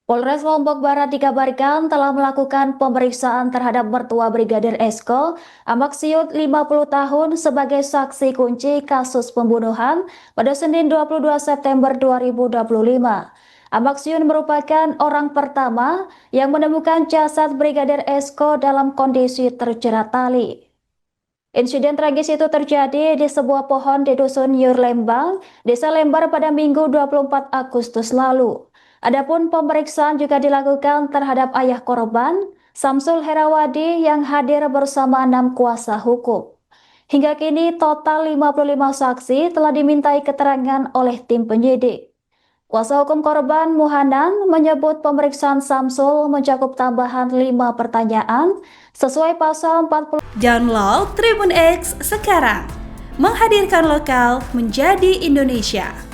Polres Lombok Barat dikabarkan telah melakukan pemeriksaan terhadap mertua Brigadir Esko Amaksiud 50 tahun sebagai saksi kunci kasus pembunuhan pada Senin 22 September 2025. Amaksiud merupakan orang pertama yang menemukan jasad Brigadir Esko dalam kondisi terjerat tali. Insiden tragis itu terjadi di sebuah pohon di Dusun Nyur Lembang, Desa Lembar pada Minggu 24 Agustus lalu. Adapun pemeriksaan juga dilakukan terhadap ayah korban, Samsul Herawadi yang hadir bersama 6 kuasa hukum. Hingga kini total 55 saksi telah dimintai keterangan oleh tim penyidik. Kuasa hukum korban Muhanan menyebut pemeriksaan Samsul mencakup tambahan 5 pertanyaan sesuai pasal 40. Download Tribun X sekarang, menghadirkan lokal menjadi Indonesia.